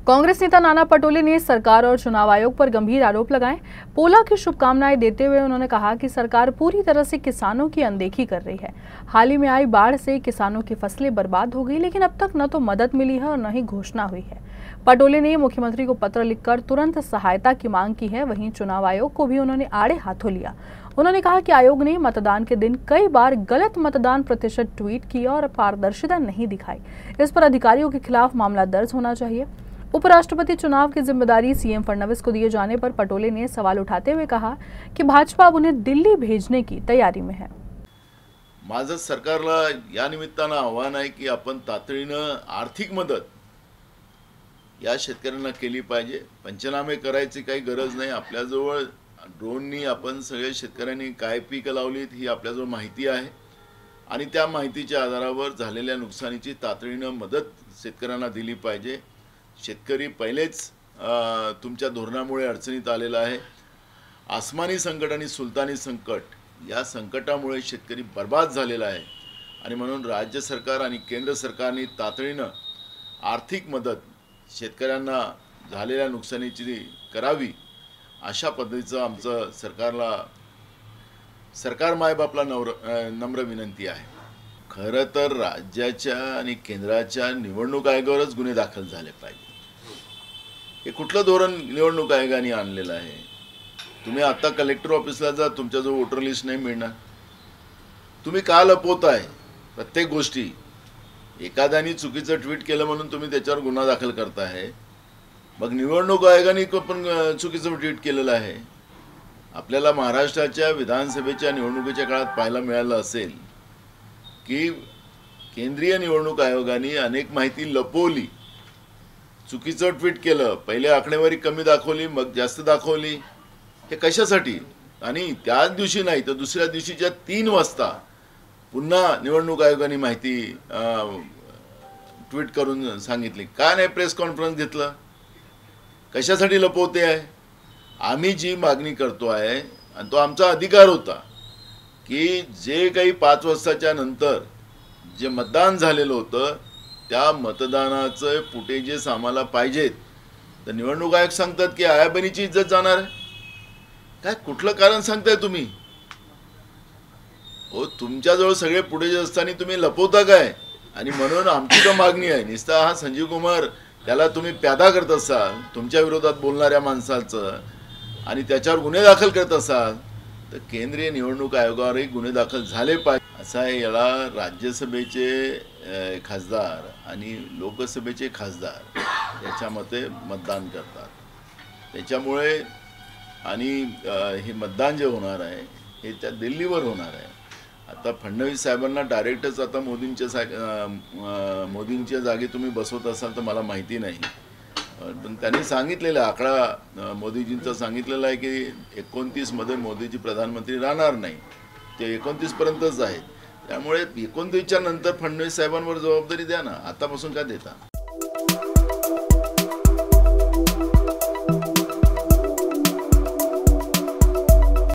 कांग्रेस नेता नाना पटोले ने सरकार और चुनाव आयोग पर गंभीर आरोप लगाए। पोला की शुभकामनाएं देते हुए उन्होंने कहा कि सरकार पूरी तरह से किसानों की अनदेखी कर रही है। हाल ही में आई बाढ़ से किसानों की फसलें बर्बाद हो गई, लेकिन अब तक न तो मदद मिली है और न ही घोषणा हुई है। पटोले ने मुख्यमंत्री को पत्र लिखकर तुरंत सहायता की मांग की है। वहीं चुनाव आयोग को भी उन्होंने आड़े हाथों लिया। उन्होंने कहा कि आयोग ने मतदान के दिन कई बार गलत मतदान प्रतिशत ट्वीट किया और पारदर्शिता नहीं दिखाई। इस पर अधिकारियों के खिलाफ मामला दर्ज होना चाहिए। उपराष्ट्रपति चुनाव की जिम्मेदारी सीएम फडणवीस को दिए जाने पर पटोले ने सवाल उठाते हुए कहा कि भाजपा अब उन्हें दिल्ली भेजने की तैयारी में है। माझं सरकारला या निमित्तानं आव्हान आहे की आपण तातडीनं आर्थिक मदत या शेतकऱ्यांना केली पाहिजे। पंचनामे करायची काही गरज नाही। आपल्याजवळ ड्रोननी आपण सगळे शेतकऱ्यांनी काय पीक लावलीत ही आपल्याजवळ माहिती आहे आणि त्या माहितीच्या आधारावर झालेल्या नुकसानीची तातडीनं मदत शेतकऱ्यांना दिली पाहिजे। शेतकरी पहिलेच तुमच्या धोरणामुळे अडचणीत आलेला आहे। आसमानी संकट आणि सुलतानी संकट या संकटामुळे शेतकरी बर्बाद झालेला आहे आणि म्हणून राज्य सरकार आणि केंद्र सरकारने तातडीनं आर्थिक मदत शेतकऱ्यांना झालेल्या नुकसानीची करावी, अशा पद्धतीचं आमचं सरकार मायबापला नम्र विनंती आहे। खरं तर राज्याच्या आणि केंद्राच्या निवडणूक आयोगावरच गुन्हे दाखल झाले पाहिजे। हे कुठलं धोरण निवडणूक आयोगाने आणलेलं आहे? तुम्ही आता कलेक्टर ऑफिसला जा, तुमच्याजवळ वोटर लिस्ट नाही मिळणार। तुम्ही का लपवताय प्रत्येक गोष्टी? एखाद्याने चुकीचं ट्विट केलं म्हणून तुम्ही त्याच्यावर गुन्हा दाखल करताय। मग निवडणूक आयोगाने पण चुकीचं ट्विट केलेलं आहे। आपल्याला महाराष्ट्राच्या विधानसभेच्या निवडणुकीच्या काळात पाहायला मिळालं असेल की केंद्रीय निवडणूक आयोगाने अनेक माहिती लपवली, चुकीचं ट्विट केलं, पहिले आकडेवारी कमी दाखवली, मग जास्त दाखवली। हे कशासाठी? आणि त्याच दिवशी नाही तर दुसऱ्या दिवशीच्या 3 वाजता पुन्हा निवडणूक आयोगाने माहिती ट्विट करून सांगितली। का नाही प्रेस कॉन्फरन्स घेतलं? कशासाठी लपवते आहे? आम्ही जी मागणी करतो आहे आणि तो आमचा अधिकार होता की जे काही 5 वाजताच्या नंतर जे मतदान झालेलं होतं त्या मतदानाचे फुटेजेस आम्हाला पाहिजेत। तर निवडणूक आयोग सांगतात की आयाबनीची इज्जत जाणार आहे। काय कुठलं कारण सांगताय तुम्ही? हो, तुमच्याजवळ सगळे फुटेजेस असताना तुम्ही लपवता काय? आणि म्हणून आमची तर मागणी आहे, निस्ता हा संजीव कुमार त्याला तुम्ही प्यादा करत असाल तुमच्या विरोधात बोलणाऱ्या माणसाचं आणि त्याच्यावर गुन्हे दाखल करत असाल तर केंद्रीय निवडणूक आयोगावरही गुन्हे दाखल झाले पाहिजे। असा याला राज्यसभेचे खासदार आणि लोकसभेचे खासदार याच्यामध्ये मतदान करतात। त्याच्यामुळे आणि हे मतदान जे होणार आहे हे त्या दिल्लीवर होणार आहे। आता फडणवीस साहेबांना डायरेक्टच आता मोदींच्या जागी तुम्ही बसवत असाल तर मला माहिती नाही, पण त्यांनी सांगितलेला आकडा मोदीजींचा सांगितलेला आहे की 29 मध्ये मोदीजी प्रधानमंत्री राहणार नाही, ते 29 पर्यंतच आहेत। त्यामुळे 29च्या नंतर फडणवीस साहेबांवर जबाबदारी द्या ना, आतापासून का देता?